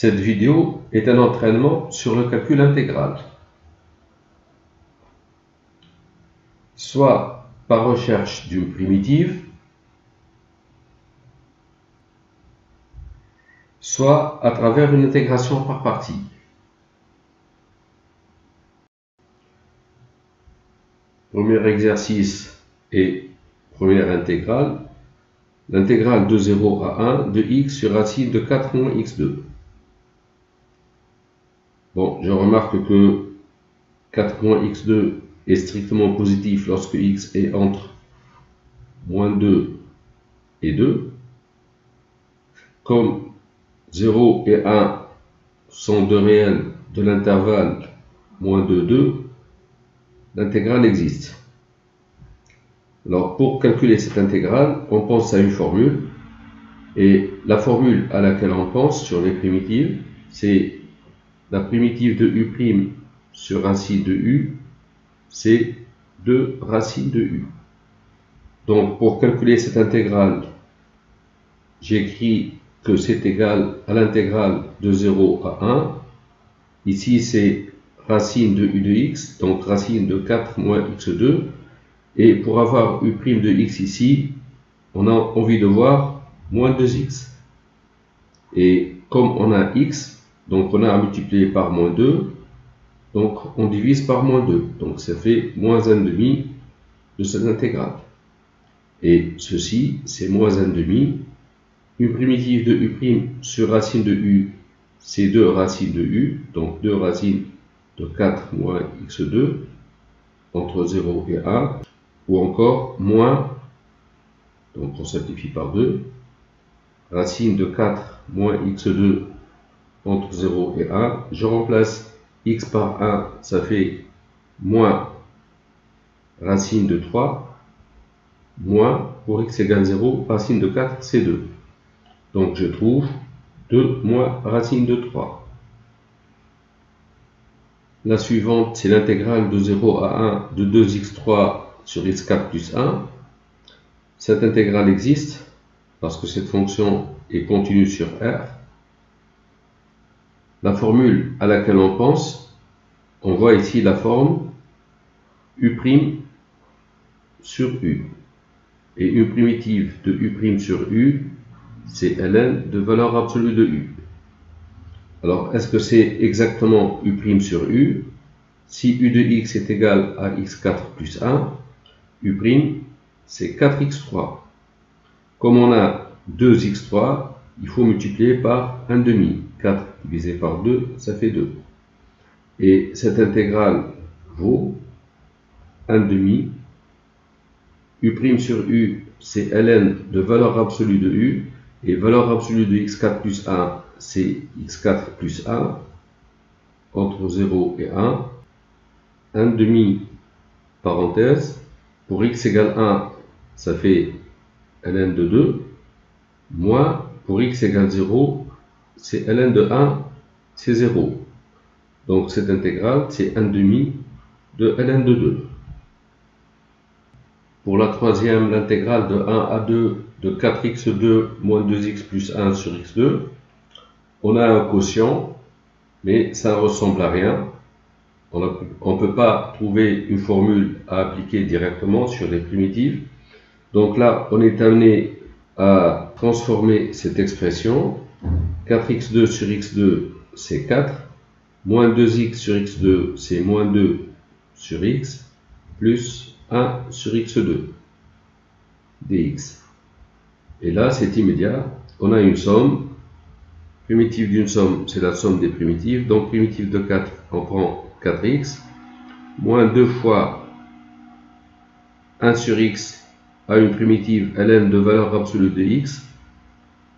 Cette vidéo est un entraînement sur le calcul intégral, soit par recherche d'une primitive, soit à travers une intégration par partie. Premier exercice et première intégrale, l'intégrale de 0 à 1 de x sur racine de 4 moins x2. Bon, je remarque que 4 moins x2 est strictement positif lorsque x est entre moins 2 et 2. Comme 0 et 1 sont deux réels de l'intervalle moins 2, 2, l'intégrale existe. Alors, pour calculer cette intégrale, on pense à une formule. Et la formule à laquelle on pense sur les primitives, c'est la primitive de u' sur racine de u, c'est 2 racines de u. Donc, pour calculer cette intégrale, j'écris que c'est égal à l'intégrale de 0 à 1. Ici, c'est racine de u de x, donc racine de 4 moins x2. Et pour avoir u' de x ici, on a envie de voir moins 2x. Et comme on a x, donc on a à multiplier par moins 2, donc on divise par moins 2. Donc ça fait moins 1,5 de cette intégrale. Et ceci, c'est moins 1,5. Une primitive de u' sur racine de u, c'est 2 racines de u, donc 2 racines de 4 moins x2, entre 0 et 1, ou encore moins, donc on simplifie par 2, racine de 4 moins x2 entre 0 et 1. Je remplace x par 1, ça fait moins racine de 3, moins, pour x égale 0, racine de 4, c'est 2. Donc je trouve 2 moins racine de 3. La suivante, c'est l'intégrale de 0 à 1 de 2x3 sur x4 plus 1. Cette intégrale existe parce que cette fonction est continue sur R. La formule à laquelle on pense, on voit ici la forme u' sur u. Et une primitive de u' sur u, c'est ln de valeur absolue de u. Alors, est-ce que c'est exactement u' sur u? Si u de x est égal à x4 plus 1, u', c'est 4x3. Comme on a 2x3, il faut multiplier par 1,5. 4 divisé par 2, ça fait 2. Et cette intégrale vaut 1,5. U' sur u, c'est ln de valeur absolue de u. Et valeur absolue de x4 plus 1, c'est x4 plus 1. Entre 0 et 1. 1,5 parenthèse. Pour x égale 1, ça fait ln de 2. Moins, pour x égale 0, c'est ln de 1, c'est 0. Donc cette intégrale, c'est 1,5 de ln de 2. Pour la troisième, l'intégrale de 1 à 2 de 4x2 moins 2x plus 1 sur x2, on a un quotient, mais ça ne ressemble à rien. On ne peut pas trouver une formule à appliquer directement sur les primitives. Donc là, on est amené à transformer cette expression. 4x2 sur x2, c'est 4. Moins 2x sur x2, c'est moins 2 sur x, plus 1 sur x2, dx. Et là, c'est immédiat. On a une somme. Primitive d'une somme, c'est la somme des primitives. Donc, primitive de 4, on prend 4x. Moins 2 fois 1 sur x à une primitive ln de valeur absolue de x.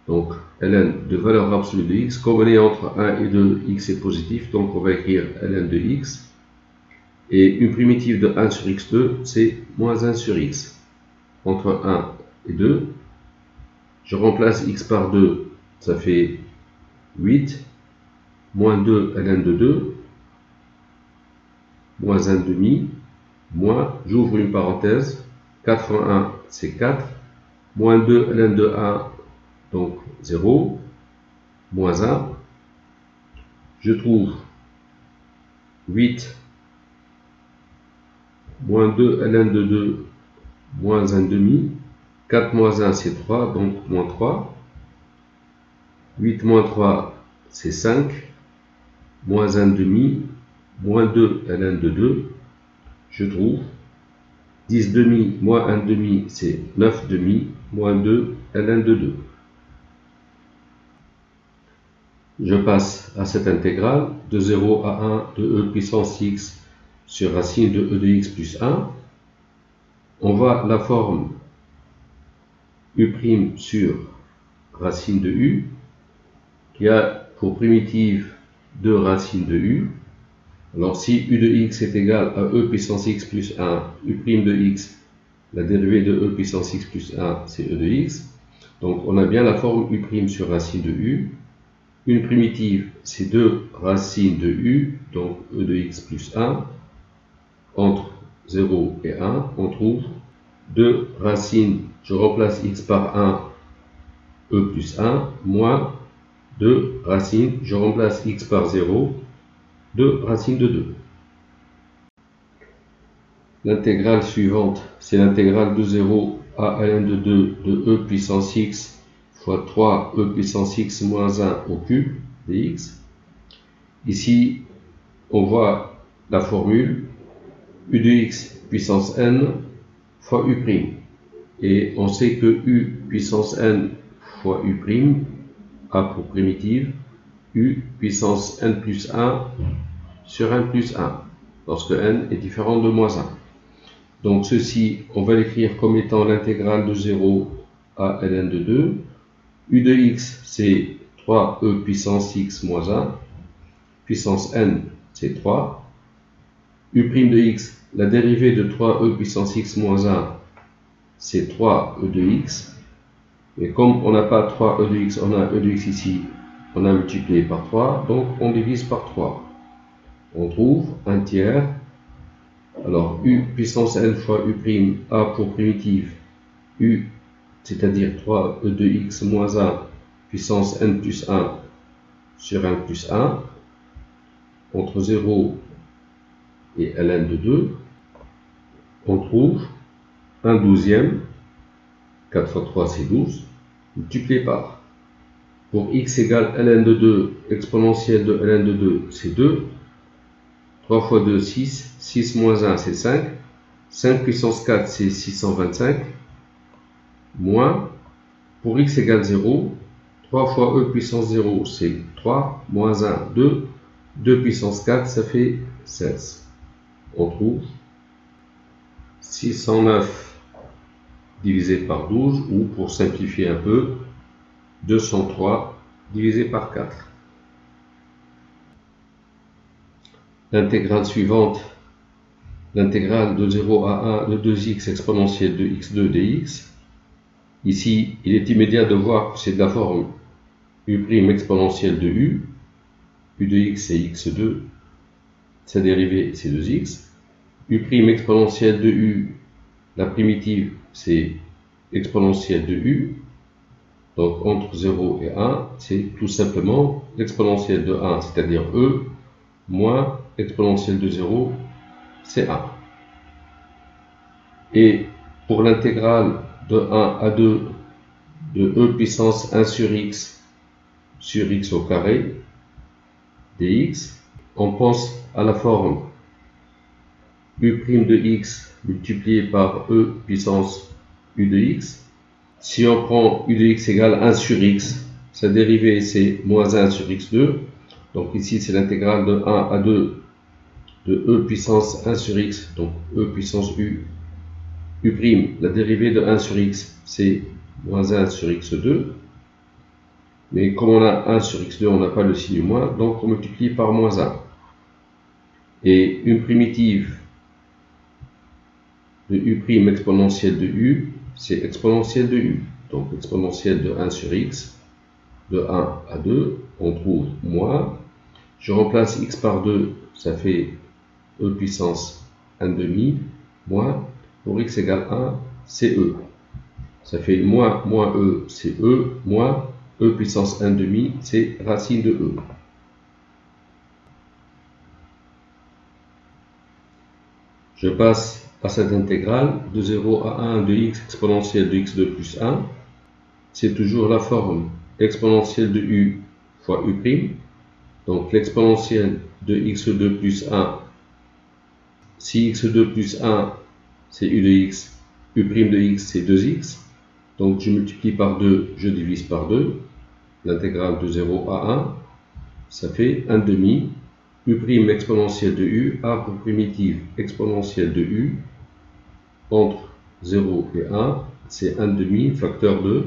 Donc, ln de valeur absolue de x. Comme on est entre 1 et 2, x est positif. Donc, on va écrire ln de x. Et une primitive de 1 sur x2, c'est moins 1 sur x. Entre 1 et 2. Je remplace x par 2, ça fait 8. Moins 2 ln de 2. Moins 1,5. Moins, j'ouvre une parenthèse. 4 fois 1, c'est 4. Moins 2 ln de 1, donc 0. Moins 1. je trouve 8 moins 2 ln de 2 moins 1 demi. 4 moins 1 c'est 3, donc moins 3. 8 moins 3 c'est 5. Moins 1 demi, moins 2 ln de 2, je trouve 10 demi moins 1 demi c'est 9 demi, moins 2 ln de 2. Je passe à cette intégrale de 0 à 1 de e puissance x sur racine de e de x plus 1. On voit la forme u' sur racine de u qui a pour primitive 2 racines de u. Alors si u de x est égal à e puissance x plus 1, u' de x, la dérivée de e puissance x plus 1, c'est e de x. Donc on a bien la forme u' sur racine de u. Une primitive, c'est 2 racines de u, donc e de x plus 1. Entre 0 et 1, on trouve 2 racines, je remplace x par 1, e plus 1, moins 2 racines, je remplace x par 0, 2 racines de 2. L'intégrale suivante, c'est l'intégrale de 0 à ln de 2 de e puissance x fois 3 e puissance x moins 1 au cube dx. Ici, on voit la formule u de x puissance n fois u'. Et on sait que u puissance n fois u' a pour primitive u puissance n plus 1 sur n plus 1, lorsque n est différent de moins 1. Donc ceci, on va l'écrire comme étant l'intégrale de 0 à ln de 2. u de x, c'est 3e puissance x moins 1. Puissance n, c'est 3. u' de x, la dérivée de 3e puissance x moins 1, c'est 3e de x. Et comme on n'a pas 3e de x, on a e de x ici, on a multiplié par 3, donc on divise par 3. On trouve 1 tiers. Alors u puissance n fois u' a pour primitive u, c'est-à-dire 3e de x moins 1 puissance n plus 1 sur n plus 1, entre 0 et ln de 2, on trouve 1 douzième, 4 fois 3 c'est 12, multiplié par. Pour x égale ln de 2, exponentielle de ln de 2 c'est 2, 3 fois 2 6, 6 moins 1 c'est 5, 5 puissance 4 c'est 625, moins, pour x égale 0, 3 fois e puissance 0 c'est 3, moins 1, 2, 2 puissance 4 ça fait 16. On trouve 609 divisé par 12, ou pour simplifier un peu, 203 divisé par 4. L'intégrale suivante, l'intégrale de 0 à 1 de 2x exponentielle de x2 dx. Ici, il est immédiat de voir que c'est de la forme u' exponentielle de u. u de x c'est x2, sa dérivée c'est 2x. u' exponentielle de u, la primitive c'est exponentielle de u. Donc entre 0 et 1, c'est tout simplement l'exponentielle de 1, c'est-à-dire e, moins exponentielle de 0, c'est 1. Et pour l'intégrale de 1 à 2 de e puissance 1 sur x au carré dx, on pense à la forme u' de x multiplié par e puissance u de x. Si on prend u de x égale 1 sur x, sa dérivée c'est moins 1 sur x2. Donc ici c'est l'intégrale de 1 à 2 de e puissance 1 sur x, donc e puissance u, u', la dérivée de 1 sur x c'est moins 1 sur x2. Mais comme on a 1 sur x2, on n'a pas le signe moins, donc on multiplie par moins 1. Et une primitive de u' exponentielle de u, c'est exponentielle de u. Donc exponentielle de 1 sur x, de 1 à 2, on trouve moins. Je remplace x par 2, ça fait e puissance 1 demi, moins, pour x égale 1, c'est e. Ça fait moins e, c'est e, moins e puissance 1 demi, c'est racine de e. Je passe à cette intégrale de 0 à 1 de x exponentielle de x2 plus 1. C'est toujours la forme exponentielle de u fois u'. Donc l'exponentielle de x2 plus 1, si x2 plus 1 c'est u de x, u' de x c'est 2x. Donc je multiplie par 2, je divise par 2. L'intégrale de 0 à 1, ça fait 1 demi. U' exponentielle de u, a pour primitive exponentielle de u, entre 0 et 1, c'est 1 demi, facteur 2.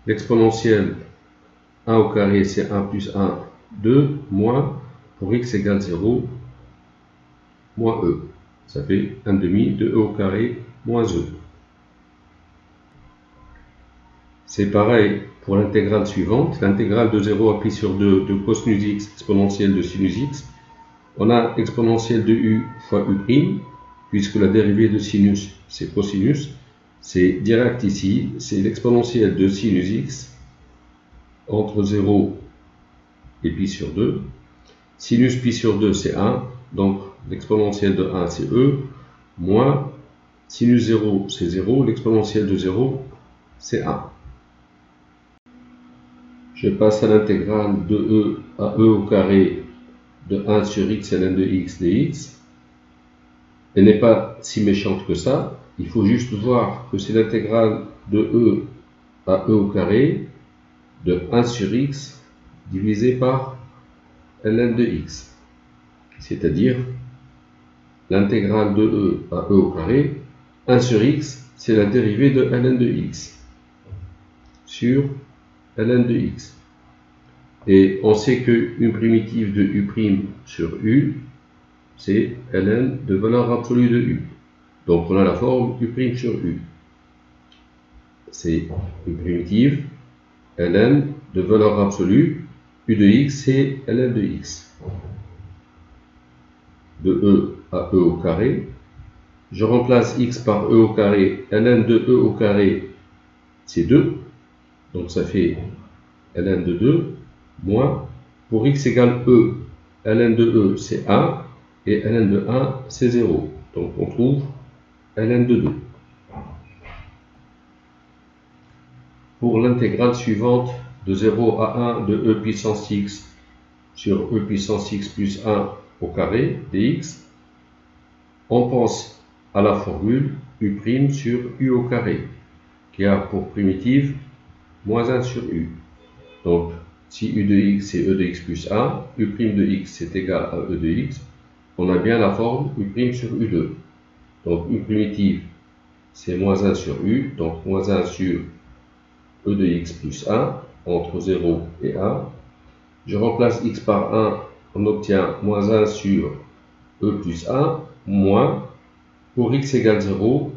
L'exponentielle 1 au carré, c'est 1 plus 1, 2, moins, pour x égale 0, moins e. Ça fait 1 demi de e au carré, moins e. C'est pareil pour l'intégrale suivante, l'intégrale de 0 à pi sur 2 de cosinus x exponentielle de sinus x. On a exponentielle de u fois u', puisque la dérivée de sinus, c'est cosinus. C'est direct ici, c'est l'exponentielle de sinus x entre 0 et pi sur 2. Sinus pi sur 2, c'est 1, donc l'exponentielle de 1, c'est e, moins sinus 0, c'est 0, l'exponentielle de 0, c'est 1. Je passe à l'intégrale de e à e au carré de 1 sur x ln de x dx. Elle n'est pas si méchante que ça. Il faut juste voir que c'est l'intégrale de e à e au carré de 1 sur x divisé par ln de x. C'est-à-dire l'intégrale de e à e au carré, 1 sur x, c'est la dérivée de ln de x sur ln de x. Et on sait qu'une primitive de u' sur u, c'est ln de valeur absolue de u. Donc on a la forme u' sur u. C'est une primitive ln de valeur absolue, u de x, c'est ln de x. De e à e au carré. Je remplace x par e au carré, ln de e au carré, c'est 2. Donc ça fait ln de 2. Moins, pour x égale e, ln de e c'est 1, et ln de 1 c'est 0. Donc on trouve ln de 2. Pour l'intégrale suivante de 0 à 1 de e puissance x sur e puissance x plus 1 au carré dx, on pense à la formule u' sur u au carré, qui a pour primitive moins 1 sur u. Donc, si u de x c'est e de x plus 1, u' de x c'est égal à e de x, on a bien la forme u' sur u2. Donc, u primitive c'est moins 1 sur u, donc moins 1 sur e de x plus 1, entre 0 et 1. Je remplace x par 1, on obtient moins 1 sur e plus 1, moins, pour x égale 0,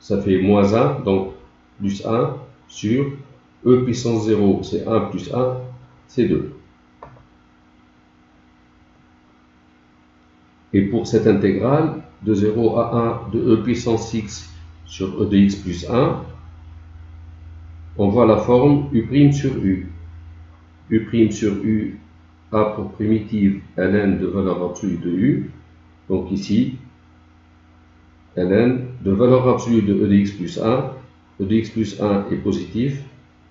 ça fait moins 1, donc plus 1 sur e puissance 0, c'est 1 plus 1, c'est 2. Et pour cette intégrale, de 0 à 1 de e puissance x sur e de x plus 1, on voit la forme u' sur u. U' sur u a pour primitive ln de valeur absolue de u. Donc ici, ln de valeur absolue de e de x plus 1. E de x plus 1 est positif,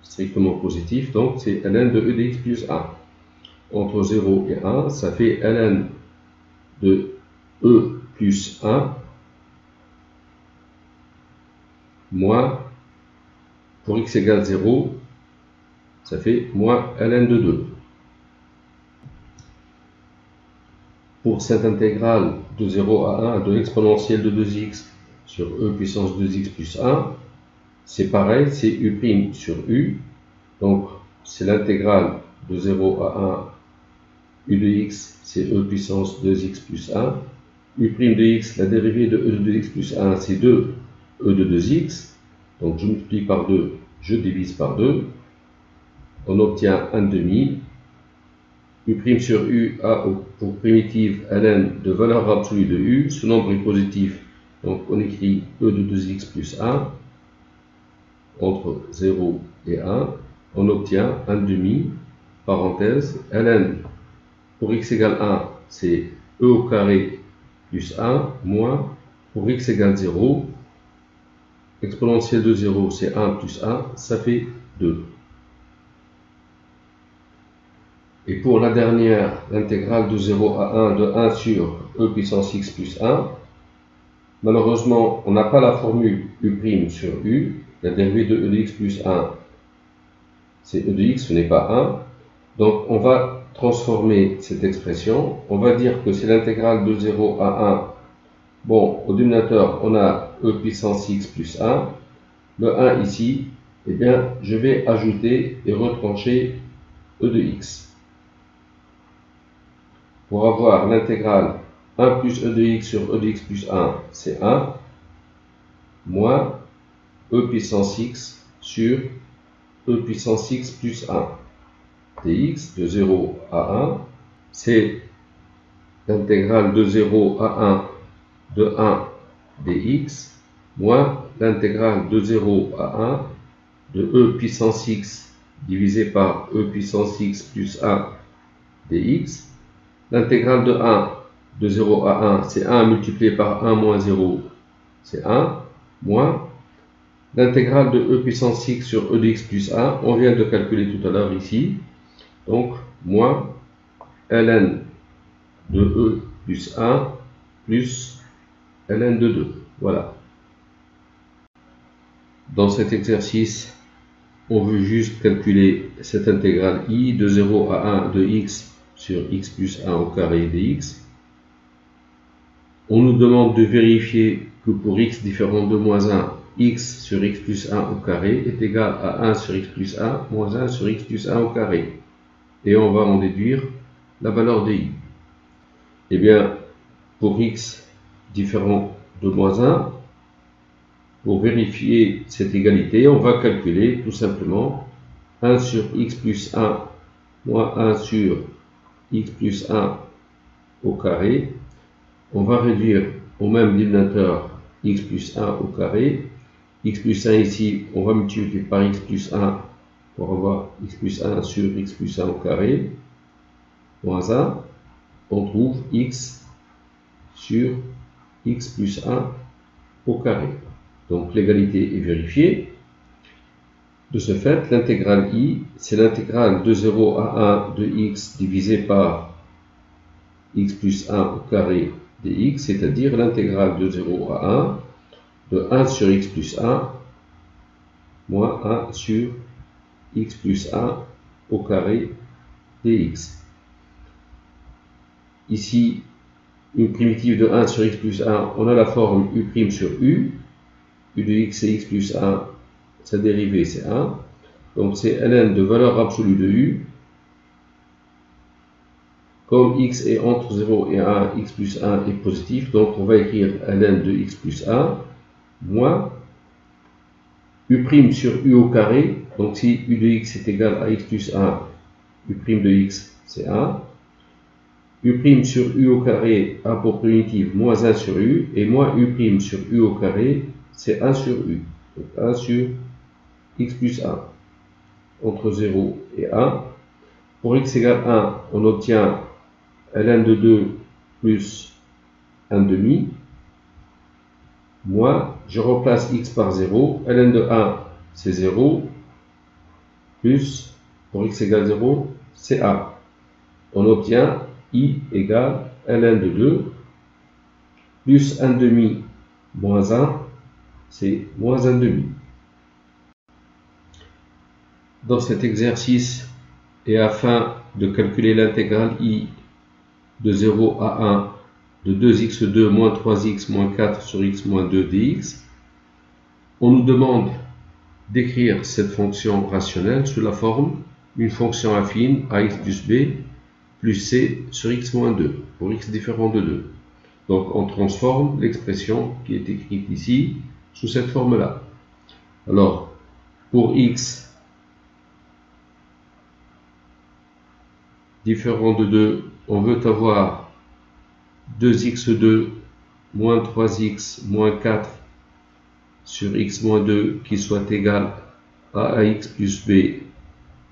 strictement positif, donc c'est ln de e de x plus 1. Entre 0 et 1, ça fait ln de e plus 1 moins, pour x égale 0, ça fait moins ln de 2. Pour cette intégrale de 0 à 1 de l'exponentielle de 2x sur e puissance 2x plus 1, c'est pareil, c'est u' sur u. Donc c'est l'intégrale de 0 à 1 u de x, c'est e puissance 2x plus 1. U' de x, la dérivée de e de 2x plus 1, c'est 2 e de 2x. Donc je multiplie par 2, je divise par 2. On obtient 1 demi. U' sur u a pour primitive ln de valeur absolue de u. Ce nombre est positif, donc on écrit e de 2x plus 1 entre 0 et 1. On obtient 1 demi, parenthèse, ln pour x égale 1, c'est e au carré plus 1 moins pour x égale 0, exponentielle de 0 c'est 1 plus 1, ça fait 2. Et pour la dernière, l'intégrale de 0 à 1 de 1 sur e puissance x plus 1, malheureusement, on n'a pas la formule u' sur u, la dérivée de e de x plus 1, c'est e de x, ce n'est pas 1. Donc on va transformer cette expression, on va dire que c'est l'intégrale de 0 à 1. Bon, au dénominateur, on a e puissance x plus 1. Le 1 ici, eh bien, je vais ajouter et retrancher e de x. Pour avoir l'intégrale 1 plus e de x sur e de x plus 1, c'est 1, moins e puissance x sur e puissance x plus 1. dx de 0 à 1, c'est l'intégrale de 0 à 1 de 1 dx, moins l'intégrale de 0 à 1 de e puissance x divisé par e puissance x plus 1 dx. L'intégrale de 1 de 0 à 1, c'est 1 multiplié par 1 moins 0, c'est 1, moins l'intégrale de e puissance x sur e de x plus 1, on vient de calculer tout à l'heure ici, donc moins ln de e plus 1 plus ln de 2. Voilà. Dans cet exercice, on veut juste calculer cette intégrale i de 0 à 1 de x sur x plus 1 au carré dx. On nous demande de vérifier que pour x différent de moins 1, x sur x plus 1 au carré est égal à 1 sur x plus 1 moins 1 sur x plus 1 au carré. Et on va en déduire la valeur de i. Eh bien, pour x différent de moins 1, pour vérifier cette égalité, on va calculer tout simplement 1 sur x plus 1 moins 1 sur x plus 1 au carré. On va réduire au même dénominateur x plus 1 au carré. X plus 1 ici, on va multiplier par x plus 1 pour avoir x plus 1 sur x plus 1 au carré. Moins 1, on trouve x sur x plus 1 au carré. Donc l'égalité est vérifiée. De ce fait, l'intégrale i, c'est l'intégrale de 0 à 1 de x divisé par x plus 1 au carré dx, c'est-à-dire l'intégrale de 0 à 1 de 1 sur x plus 1 moins 1 sur x plus 1 au carré dx. Ici, une primitive de 1 sur x plus 1, on a la forme u' sur u. u de x c'est x plus 1, sa dérivée c'est 1. Donc c'est ln de valeur absolue de u. Comme x est entre 0 et 1, x plus 1 est positif, donc on va écrire ln de x plus 1 moins u' sur u au carré. Donc si u de x est égal à x plus 1, u' de x c'est 1. U' sur u au carré a pour primitive moins 1 sur u, et moins u' sur u au carré, c'est 1 sur u. Donc 1 sur x plus 1, entre 0 et 1. Pour x égale 1, on obtient ln de 2 plus 1 demi, moins, je remplace x par 0, ln de 1, c'est 0, plus, pour x égale 0, c'est 1. On obtient i égale ln de 2 plus 1 demi moins 1, c'est moins 1 demi. Dans cet exercice, et afin de calculer l'intégrale i de 0 à 1 de 2x2 moins 3x moins 4 sur x moins 2 dx, on nous demande d'écrire cette fonction rationnelle sous la forme d'une fonction affine ax plus b plus c sur x moins 2, pour x différent de 2. Donc on transforme l'expression qui est écrite ici sous cette forme-là. Alors, pour x différent de 2, on veut avoir 2x2 moins 3x moins 4 sur x moins 2 qui soit égal à ax plus b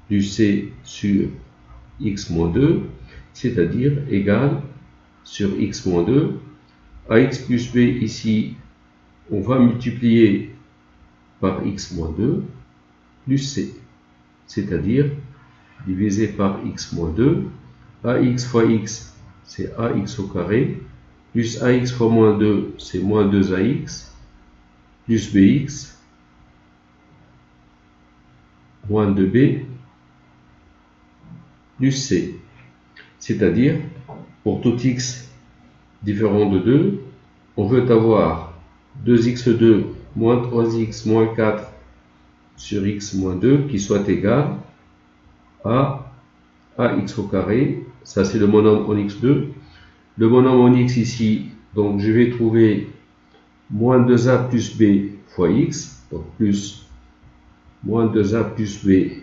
plus c sur x moins 2, c'est-à-dire égal sur x moins 2 ax plus b ici, on va multiplier par x moins 2 plus c, c'est-à-dire divisé par x moins 2, ax fois x, c'est ax au carré, plus ax fois moins 2, c'est moins 2ax, plus bx, moins 2b, plus c. C'est-à-dire, pour tout x différent de 2, on veut avoir 2x2 moins 3x moins 4 sur x moins 2 qui soit égal à ax au carré. Ça, c'est le monôme en x2. Le monôme en x ici, donc je vais trouver moins 2a plus b fois x, donc plus moins 2a plus b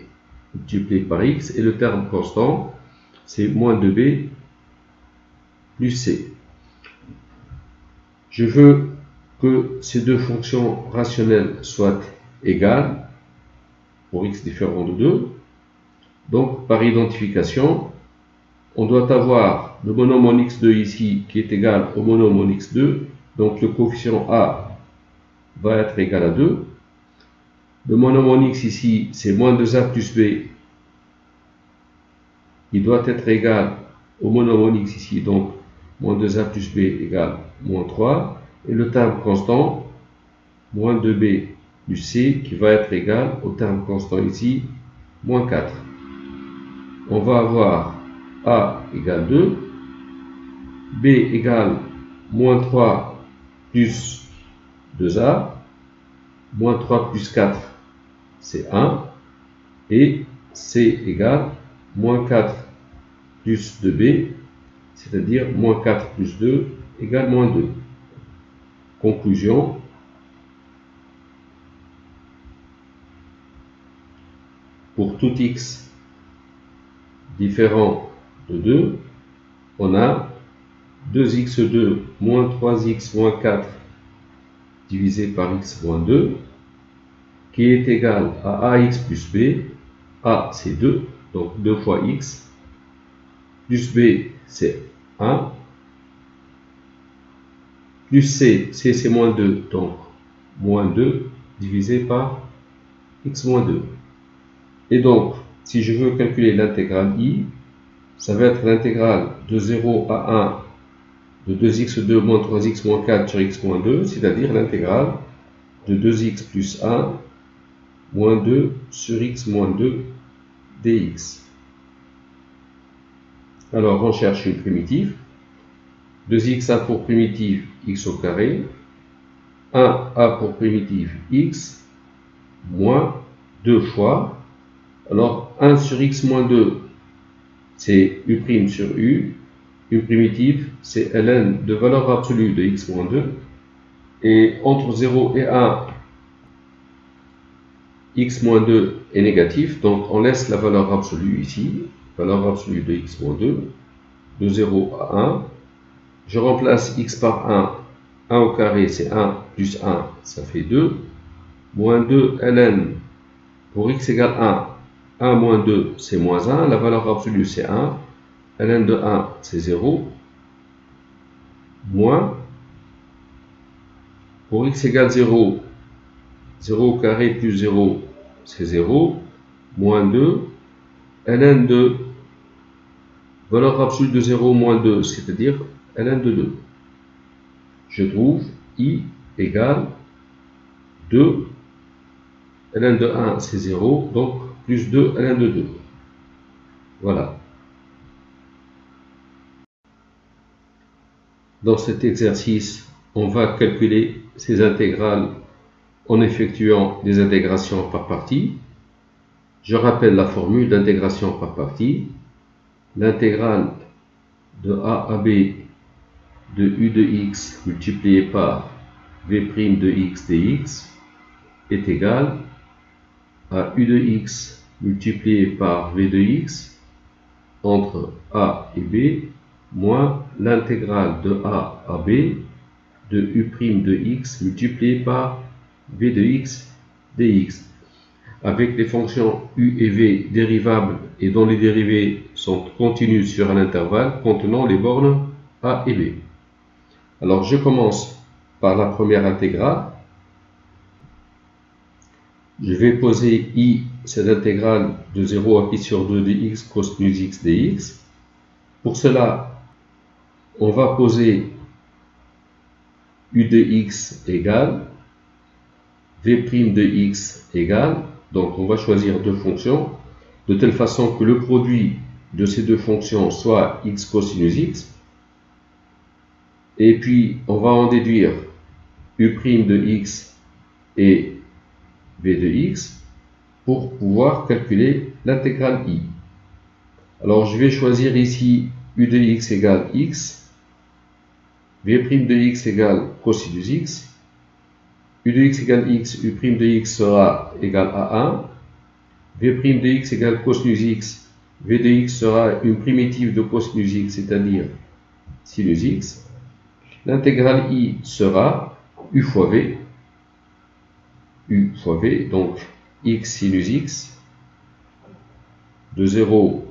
multiplié par x, et le terme constant, c'est moins 2b plus c. Je veux que ces deux fonctions rationnelles soient égales pour x différent de 2. Donc, par identification, on doit avoir le monôme en x2 ici qui est égal au monôme en x2. Donc, le coefficient a va être égal à 2. Le monôme en x ici, c'est moins 2a plus b. Il doit être égal au monôme en x ici, donc moins 2a plus b égale moins 3. Et le terme constant, moins 2b plus c, qui va être égal au terme constant ici, moins 4. On va avoir a égale 2, b égale moins 3 plus 2a, moins 3 plus 4, c'est 1, et c égale moins 4 plus 2b, c'est-à-dire moins 4 plus 2 égale moins 2. Conclusion, pour tout x différent de 2, on a 2x2 moins 3x moins 4 divisé par x moins 2 qui est égal à ax plus b. A c'est 2, donc 2 fois x, plus b c'est 1, plus c c'est moins 2, donc moins 2 divisé par x moins 2. Et donc, si je veux calculer l'intégrale i, ça va être l'intégrale de 0 à 1 de 2x2 moins 3x moins 4 sur x moins 2, c'est-à-dire l'intégrale de 2x plus 1 moins 2 sur x moins 2 dx. Alors, on cherche une primitive. 2x a pour primitive x au carré, 1 a pour primitive x, moins 2 fois. Alors, 1 sur x moins 2, c'est u' sur u. U primitive, c'est ln de valeur absolue de x moins 2. Et entre 0 et 1, x moins 2 est négatif, donc on laisse la valeur absolue ici, valeur absolue de x moins 2, de 0 à 1. Je remplace x par 1, 1 au carré c'est 1, plus 1, ça fait 2, moins 2 ln, pour x égale 1, 1 moins 2 c'est moins 1, la valeur absolue c'est 1, ln de 1 c'est 0, moins, pour x égale 0, 0 au carré plus 0 c'est 0, moins 2, ln de valeur absolue de 0 moins 2, c'est-à-dire ln de 2. Je trouve i égale 2, ln de 1 c'est 0, donc plus 2 ln de 2. Voilà. Dans cet exercice, on va calculer ces intégrales en effectuant des intégrations par partie. Je rappelle la formule d'intégration par partie. L'intégrale de a à b de u de x multiplié par v' de x dx est égale à u de x multiplié par v de x entre a et b moins l'intégrale de a à b de u' de x multiplié par v de x dx, avec les fonctions u et v dérivables et dont les dérivées sont continues sur un intervalle contenant les bornes a et b. Alors je commence par la première intégrale. Je vais poser I, c'est l'intégrale de 0 à pi sur 2 dx cosinus x dx. Pour cela, on va poser u de x égale v' de x égale, donc on va choisir deux fonctions, de telle façon que le produit de ces deux fonctions soit x cosinus x, et puis on va en déduire u' de x et v de x pour pouvoir calculer l'intégrale i. Alors je vais choisir ici u de x égale x, v' de x égale cosinus x, u de x égale x, u' de x sera égal à 1, v' de x égale cosinus x, v de x sera une primitive de cosinus x, c'est-à-dire sinus x. L'intégrale i sera u fois v, donc x sinus x, de 0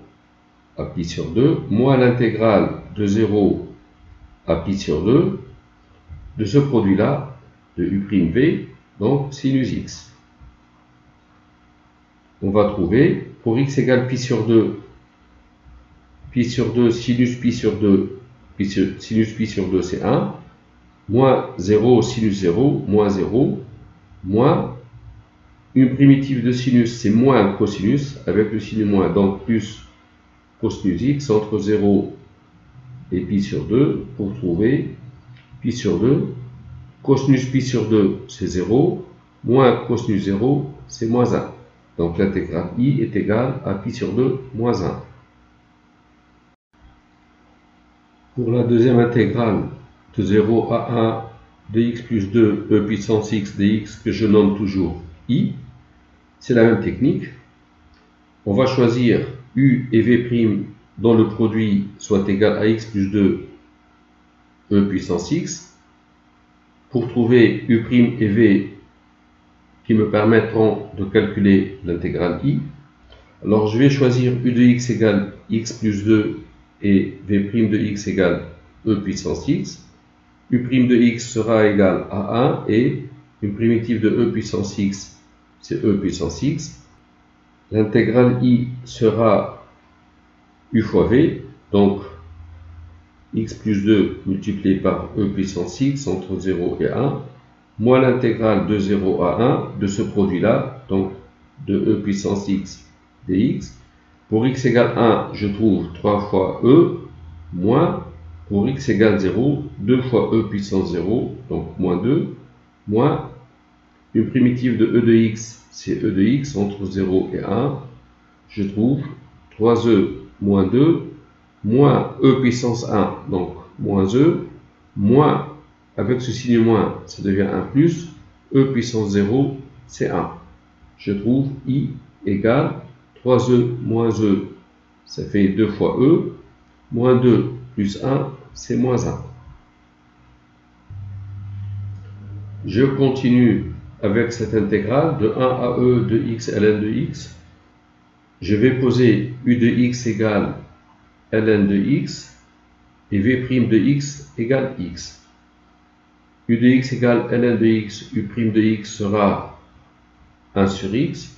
à pi sur 2, moins l'intégrale de 0 à pi sur 2 de ce produit-là, de u'v, donc sinus x. On va trouver, pour x égale pi sur 2, sinus pi sur 2, sinus pi sur 2 c'est 1, moins 0 sinus 0, moins 0, moins une primitive de sinus c'est moins cosinus, avec le signe moins, donc plus cosinus x entre 0 et pi sur 2, pour trouver pi sur 2, cosinus pi sur 2 c'est 0, moins cosinus 0 c'est moins 1. Donc l'intégrale i est égale à pi sur 2 moins 1. Pour la deuxième intégrale de 0 à 1 de x plus 2 e puissance x dx, que je nomme toujours i, c'est la même technique. On va choisir u et v' dont le produit soit égal à x plus 2 e puissance x, pour trouver u' et v qui me permettront de calculer l'intégrale i. Alors je vais choisir u de x égale x plus 2 et v' de x égale e puissance x. U' de x sera égal à 1 et une primitive de e puissance x, c'est e puissance x. L'intégrale i sera u fois v, donc x plus 2 multiplié par e puissance x entre 0 et 1, moins l'intégrale de 0 à 1 de ce produit-là, donc de e puissance x dx. Pour x égale 1, je trouve 3 fois e, moins, pour x égale 0, 2 fois e puissance 0, donc moins 2, moins une primitive de e de x, c'est e de x entre 0 et 1, je trouve 3e moins 2, moins e puissance 1, donc moins e, moins, avec ce signe moins, ça devient 1 plus, e puissance 0, c'est 1. Je trouve i égale 3e moins e, ça fait 2 fois e, moins 2 plus 1, c'est moins 1. Je continue avec cette intégrale de 1 à e de x ln de x. Je vais poser u de x égale ln de x et v' de x égale x. U de x égale ln de x, u' de x sera 1 sur x.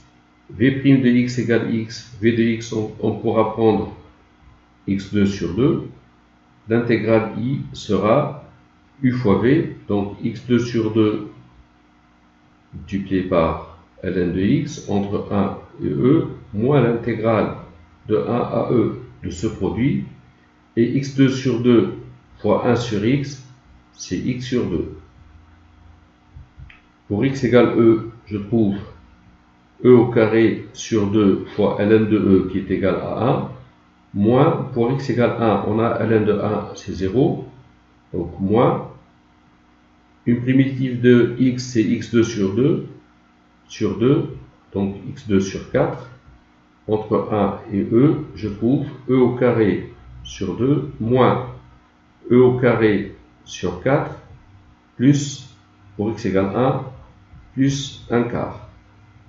V' de x égale x, v de x on pourra prendre x2 sur 2. L'intégrale i sera u fois v, donc x2 sur 2 multiplié par ln de x entre 1 et e, moins l'intégrale de 1 à e de ce produit, et x2 sur 2 fois 1 sur x, c'est x sur 2. Pour x égale e, je trouve e au carré sur 2 fois ln de e qui est égal à 1, moins, pour x égale 1, on a ln de 1, c'est 0, donc moins, une primitive de x, c'est x2 sur 2, donc x2 sur 4, entre 1 et e, je trouve e au carré sur 2, moins e au carré sur 4, plus, pour x égale 1, plus 1 quart.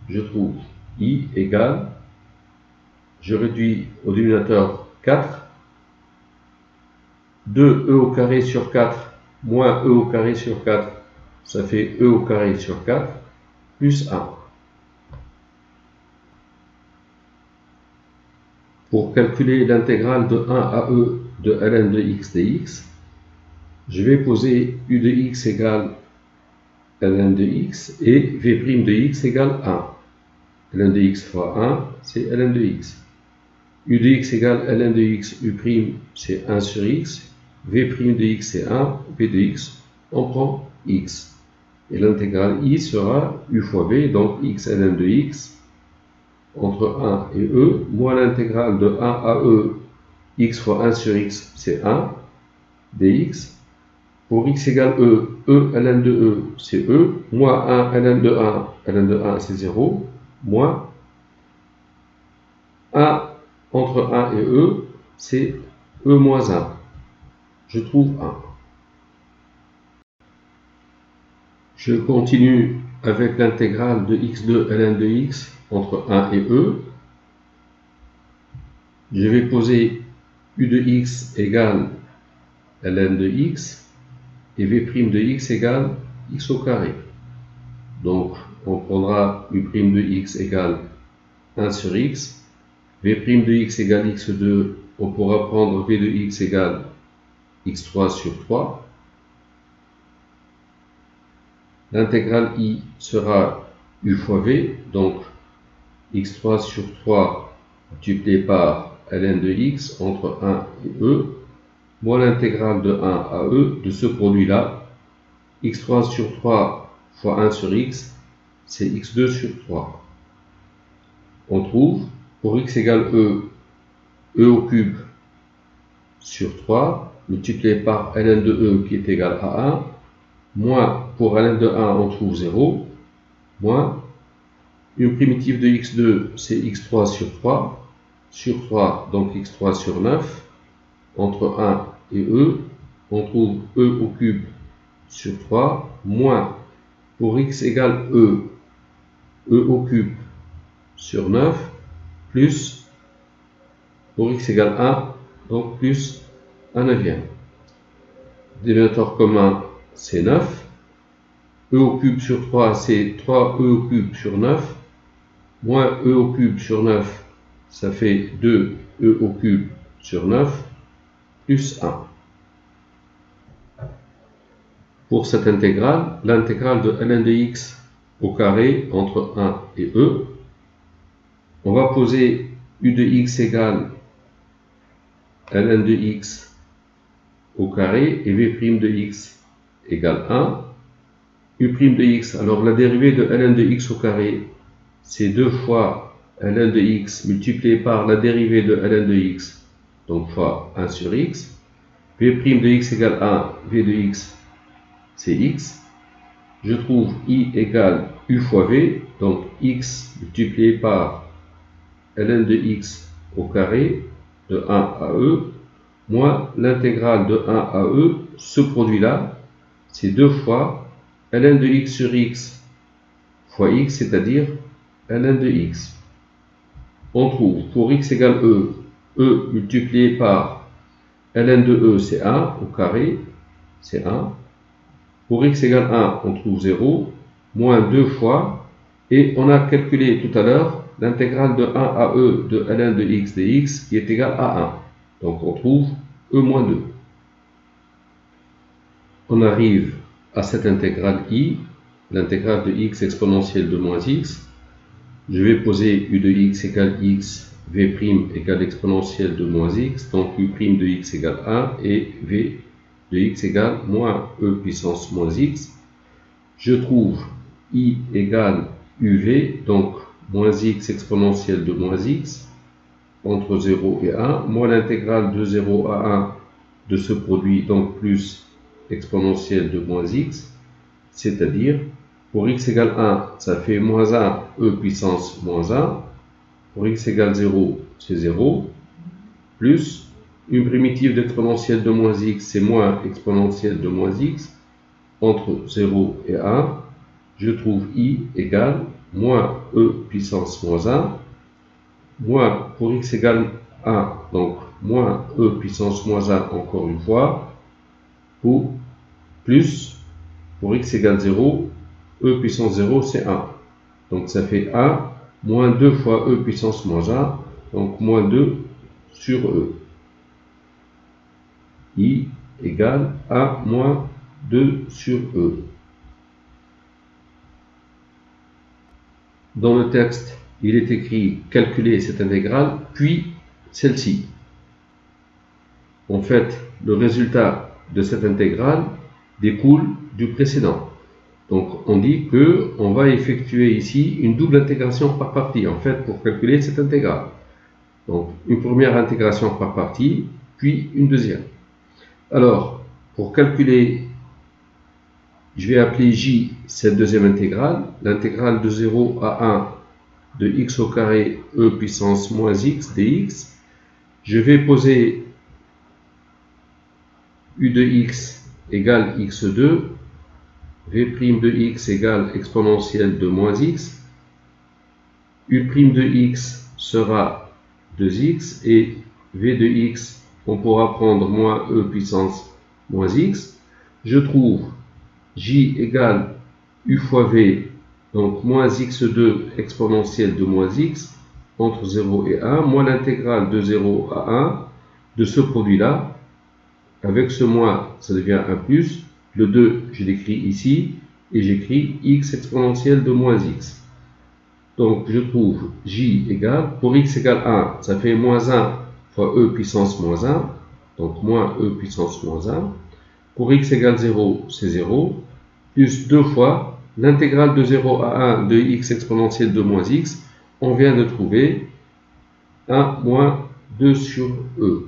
Je trouve i égale, je réduis au dénominateur 4, 2e au carré sur 4, moins e au carré sur 4, ça fait e au carré sur 4, plus 1. Pour calculer l'intégrale de 1 à e de ln de x dx, je vais poser u de x égale ln de x et v' de x égale 1. ln de x fois 1, c'est ln de x. u de x égale ln de x, u', c'est 1 sur x. v' de x, c'est 1. v de x, on prend x. Et l'intégrale i sera u fois v, donc x ln de x, entre 1 et e, moins l'intégrale de 1 à e, x fois 1 sur x, c'est 1, dx. Pour x égale e, ln de e, c'est e, moins 1 ln de 1 c'est 0, moins 1 entre 1 et e, c'est e moins 1. Je trouve 1. Je continue avec l'intégrale de x2 ln de x entre 1 et e. Je vais poser u de x égale ln de x et v' de x égale x au carré. Donc, on prendra u' de x égale 1 sur x, v' de x égale x2, on pourra prendre v de x égale x3 sur 3. L'intégrale i sera u fois v, donc x3 sur 3 multiplié par ln de x entre 1 et e, moins l'intégrale de 1 à e de ce produit-là, x3 sur 3 fois 1 sur x, c'est x2 sur 3. On trouve, pour x égale e au cube sur 3, multiplié par ln de e qui est égal à 1, moins, pour ln de 1, on trouve 0, moins, une primitive de x2, c'est x3 sur 3, donc x3 sur 9, entre 1 et e, on trouve e au cube sur 3, moins, pour x égale e au cube sur 9, plus, pour x égale 1, donc plus 1 neuvième. Dénominateur commun, c'est 9. E au cube sur 3, c'est 3e au cube sur 9. Moins e au cube sur 9, ça fait 2e au cube sur 9, plus 1. Pour cette intégrale, l'intégrale de ln de x au carré entre 1 et e, on va poser u de x égale ln de x au carré et v' de x égale 1. u' de x, alors la dérivée de ln de x au carré, c'est 2 fois ln de x multiplié par la dérivée de ln de x, donc fois 1 sur x. v' de x égale 1, v de x, c'est x. Je trouve i égale u fois v, donc x multiplié par ln de x au carré de 1 à e, moins l'intégrale de 1 à e, ce produit-là, c'est 2 fois ln de x sur x fois x, c'est-à-dire ln de x. On trouve pour x égale e multiplié par ln de e, c'est 1 au carré, c'est 1. Pour x égale 1, on trouve 0, moins 2 fois, et on a calculé tout à l'heure l'intégrale de 1 à e de ln de x dx qui est égale à 1. Donc on trouve e moins 2. On arrive à cette intégrale i, l'intégrale de x exponentielle de moins x. Je vais poser u de x égale x, v' égale exponentielle de moins x, donc u' de x égale 1 et v de x égale moins e puissance moins x. Je trouve i égale uv, donc moins x exponentielle de moins x, entre 0 et 1, moins l'intégrale de 0 à 1 de ce produit, donc plus exponentielle de moins x, c'est-à-dire, pour x égale 1, ça fait moins 1 e puissance moins 1, pour x égale 0, c'est 0, plus une primitive d'exponentielle de moins x, c'est moins exponentielle de moins x, entre 0 et 1, je trouve i égale moins e puissance moins 1, moins pour x égale 1, donc moins e puissance moins 1 encore une fois, pour plus, pour x égale 0, e puissance 0 c'est 1. Donc ça fait 1 moins 2 fois e puissance moins 1, donc moins 2 sur e. I égale 1 moins 2 sur e. Dans le texte, il est écrit calculer cette intégrale, puis celle-ci. En fait, le résultat de cette intégrale découle du précédent. Donc, on dit qu'on va effectuer ici une double intégration par partie, en fait, pour calculer cette intégrale. Donc, une première intégration par partie, puis une deuxième. Alors, pour calculer, je vais appeler J cette deuxième intégrale, l'intégrale de 0 à 1 de x au carré e puissance moins x dx. Je vais poser u de x égale x2, v' de x égale exponentielle de moins x, u' de x sera 2x et v de x, on pourra prendre moins e puissance moins x. Je trouve j égale u fois v, donc moins x2 exponentielle de moins x, entre 0 et 1, moins l'intégrale de 0 à 1 de ce produit-là. Avec ce moins, ça devient un plus. Le 2, je l'écris ici, et j'écris x exponentielle de moins x. Donc, je trouve j égale, pour x égale 1, ça fait moins 1 fois e puissance moins 1, donc moins e puissance moins 1. Pour x égale 0, c'est 0, plus 2 fois l'intégrale de 0 à 1 de x exponentielle de moins x, on vient de trouver 1 moins 2 sur e.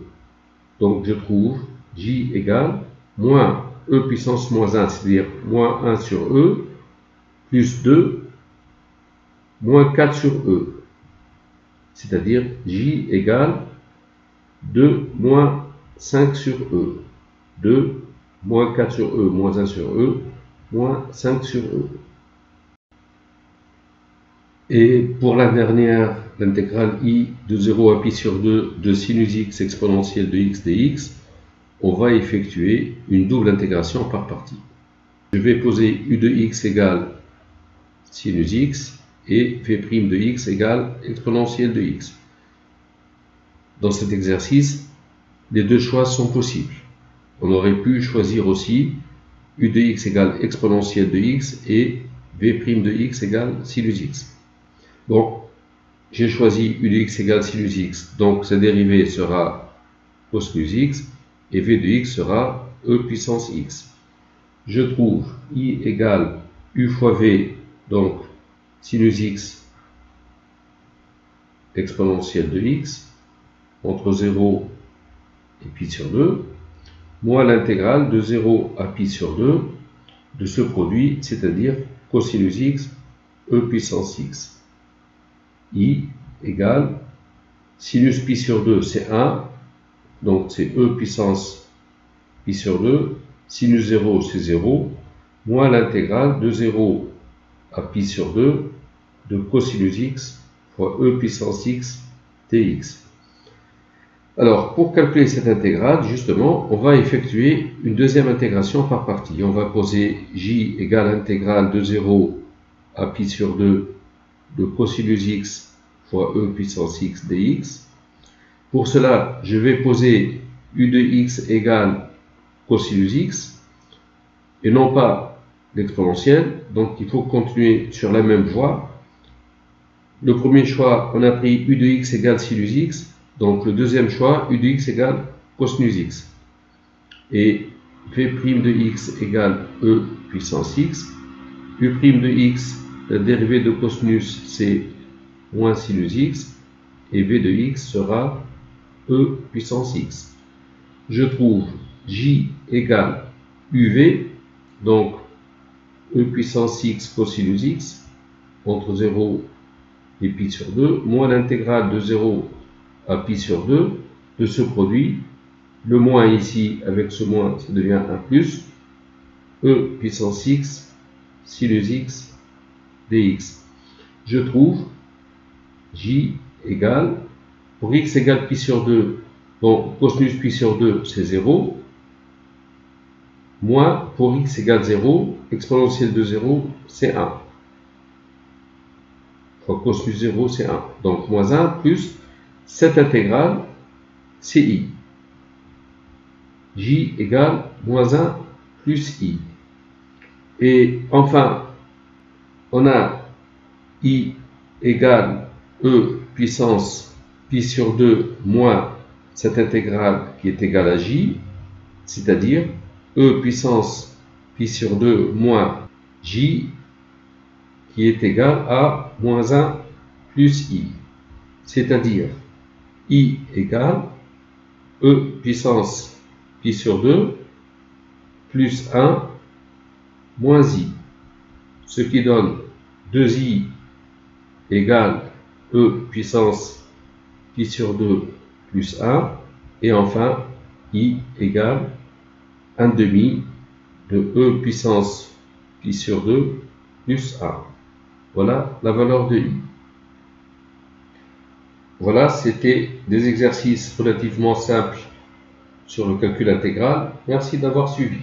Donc, je trouve j égale moins e puissance moins 1, c'est-à-dire moins 1 sur e, plus 2, moins 4 sur e. C'est-à-dire j égale 2 moins 5 sur e. 2 moins 4 sur e, moins 1 sur e, moins 5 sur e. Et pour la dernière, l'intégrale i de 0 à pi sur 2 de sinus x exponentielle de x dx, on va effectuer une double intégration par partie. Je vais poser u de x égale sinus x et v' de x égale exponentielle de x. Dans cet exercice, les deux choix sont possibles. On aurait pu choisir aussi u de x égale exponentielle de x et v' de x égale sinus x. Bon, j'ai choisi u de x égale sinus x, donc sa dérivée sera cosinus x, et v de x sera e puissance x. Je trouve i égale u fois v, donc sinus x exponentielle de x, entre 0 et pi sur 2, moins l'intégrale de 0 à pi sur 2 de ce produit, c'est-à-dire cosinus x, e puissance x. I égale sinus pi sur 2, c'est 1, donc c'est e puissance pi sur 2, sinus 0, c'est 0, moins l'intégrale de 0 à pi sur 2 de cosinus x fois e puissance x dx. Alors, pour calculer cette intégrale, justement, on va effectuer une deuxième intégration par partie. On va poser j égale intégrale de 0 à pi sur 2 de cosinus x fois e puissance x dx. Pour cela, je vais poser u de x égale cosinus x, et non pas l'exponentielle, donc il faut continuer sur la même voie. Le premier choix, on a pris u de x égale sinus x, donc le deuxième choix, u de x égale cosinus x. Et v' de x égale e puissance x, u' de x, la dérivée de cosinus, c'est moins sinus x, et v de x sera e puissance x. Je trouve j égale uv, donc e puissance x cosinus x, entre 0 et pi sur 2, moins l'intégrale de 0 à pi sur 2 de ce produit. Le moins ici, avec ce moins, ça devient un plus, e puissance x sinus x dx. Je trouve j égale, pour x égale pi sur 2, bon, cosinus pi sur 2, c'est 0, moins pour x égale 0, exponentielle de 0, c'est 1. Fois cos plus 0, c'est 1. Donc, moins 1 plus cette intégrale, c'est i. J égale moins 1 plus i. Et enfin, on a i égale e puissance pi sur 2 moins cette intégrale qui est égale à j, c'est-à-dire e puissance pi sur 2 moins j qui est égal à moins 1 plus i, c'est-à-dire i égale e puissance pi sur 2 plus 1 moins i, ce qui donne 2i égale e puissance pi sur 2 plus 1, et enfin i égale 1 demi de e puissance pi sur 2 plus 1. Voilà la valeur de i. Voilà, c'était des exercices relativement simples sur le calcul intégral. Merci d'avoir suivi.